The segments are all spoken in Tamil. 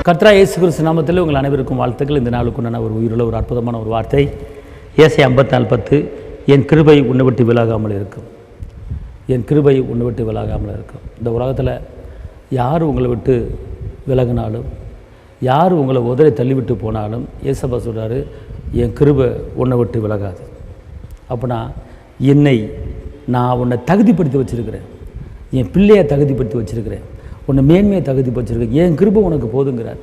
கர்த்தராகிய இயேசு கிறிஸ்து நாமத்தில் உங்கள் அனைவருக்கும் வாழ்த்துக்கள். இந்த நாளுக்குண்டான ஒரு உயிருள்ள ஒரு அற்புதமான ஒரு வார்த்தை ஏசாயா 54:10. என் கிருபை உன்னை விட்டு விலகாமல் இருக்கும். என் கிருபை உன்னை விட்டு விலகாமல் இருக்கும். இந்த உலகத்தில் யார் உங்களை விட்டு விலகினாலும், யார் உங்களை உதறி தள்ளிவிட்டு போனாலும் ஏசப்பா சொல்கிறாரு, என் கிருபை உன்னை விட்டு விலகாது. அப்படின்னா நான் உன்னை தகுதிப்படுத்தி வச்சுருக்கிறேன், என் பிள்ளையை தகுதிப்படுத்தி வச்சுருக்கிறேன், உன்னை மேன்மையை தகுதி வச்சுருக்கேன், என் கிருபை உனக்கு போதுங்கிறார்.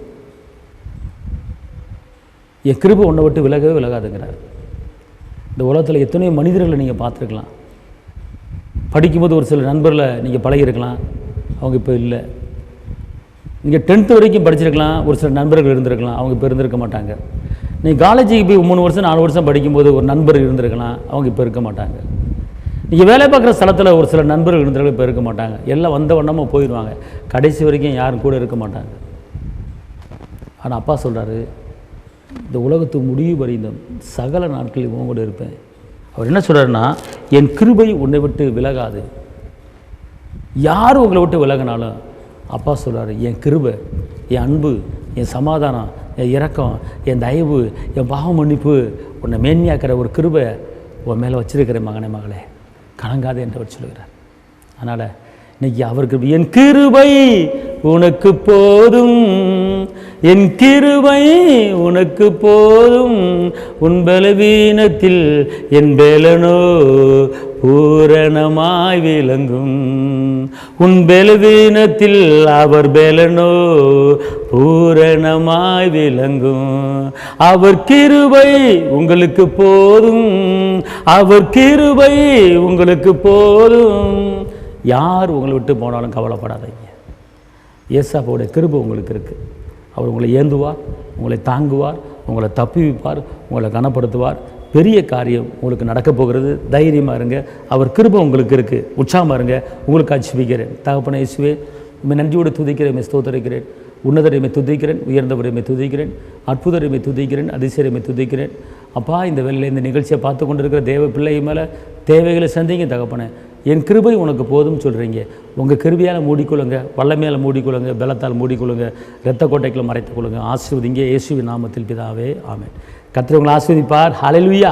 என் கிருபை உன்னை விட்டு விலகவே விலகாதுங்கிறார். இந்த உலகத்தில் எத்தனையோ மனிதர்களை நீங்கள் பார்த்துருக்கலாம். படிக்கும்போது ஒரு சில நண்பர்களை நீங்கள் பழகிருக்கலாம், அவங்க இப்போ இல்லை. நீங்கள் 10th வரைக்கும் படிச்சிருக்கலாம், ஒரு சில நண்பர்கள் இருந்திருக்கலாம், அவங்க இப்போ இருந்திருக்க மாட்டாங்க. நீங்கள் காலேஜுக்கு போய் 3 வருஷம் 4 வருஷம் படிக்கும்போது ஒரு நண்பர் இருந்திருக்கலாம், அவங்க இப்போ இருக்க மாட்டாங்க. நீங்கள் வேலை பார்க்குற ஸ்தலத்தில் ஒரு சில நண்பர்கள் இருந்தவர்கள் இப்போ இருக்க மாட்டாங்க. எல்லாம் வந்த வண்ணமாக போயிடுவாங்க, கடைசி வரைக்கும் யாரும் கூட இருக்க மாட்டாங்க. ஆனால் அப்பா சொல்கிறாரு, இந்த உலகத்துக்கு முடிவு வரைந்தும் சகல நாட்களில் உன் கூட இருப்பேன். அவர் என்ன சொல்கிறாருன்னா, என் கிருபை உன்னை விட்டு விலகாது. யார் உங்களை விட்டு விலகினாலும் அப்பா சொல்கிறாரு, என் கிருபை, என் அன்பு, என் சமாதானம், என் இரக்கம், என் தயவு, என் பாவ மன்னிப்பு, உன்னை மேன்மையாக்கிற ஒரு கிருபை உன் மேலே வச்சிருக்கிறேன் மகனே மகளே, கலங்காது என்று அவர் சொல்கிறார். அதனால் இன்னைக்கு அவருக்கு என் கிருபை உனக்கு போதும், என் கிருபை உனக்கு போதும், உன் பலவீனத்தில் என் பலனோ பூரணமாய் விளங்கும், உன் பலவீனத்தில் அவர் பலனோ பூரணமாய் விளங்கும். அவர் கிருபை உங்களுக்கு போதும், அவர் கிருபை உங்களுக்கு போதும். யார் உங்களை விட்டு போனாலும் கவலைப்படாதீங்க, ஏசாப்பாவுடைய கிருபை உங்களுக்கு இருக்குது. அவர் உங்களை ஏந்துவார், உங்களை தாங்குவார், உங்களை தப்புவிப்பார், உங்களை கனப்படுத்துவார். பெரிய காரியம் உங்களுக்கு நடக்கப் போகிறது. தைரியமாக இருங்க, அவர் கிருபை உங்களுக்கு இருக்குது. உற்சாகமாக இருங்க. உங்களுக்கு ஆட்சிப்பிக்கிறேன். தகப்பனே இயேசுவே, உண்மை நன்றியோடு துதிக்கிறேன், ஸ்தோத்தரிக்கிறேன். உன்னதரைமை துதிக்கிறேன், உயர்ந்தவரைமை துதிக்கிறேன், அற்புதரைமை துதிக்கிறேன், அதிசயரைமை துதிக்கிறேன். அப்பா, இந்த வேலையில் இந்த நிகழ்ச்சியை பார்த்து கொண்டு இருக்கிற தேவ பிள்ளை மேலே தேவைகளை சந்திங்க தகப்பனே. என் கிருபை உனக்கு போதும் சொல்கிறீங்க. உங்கள் கிருபையால் மூடிக்கொள்ளுங்க, வல்லமையால் மூடிக்கொள்ளுங்க, பலத்தால் மூடிக்கொள்ளுங்க, இரத்த கோட்டைக்குள்ள மறைத்துக் கொள்ளுங்க. ஆசீர்வதிங்க இயேசுவின் நாமத்தில் பிதாவே, ஆமென். கர்த்தர் உங்களை ஆசீர்வதிப்பார். ஹல்லேலூயா.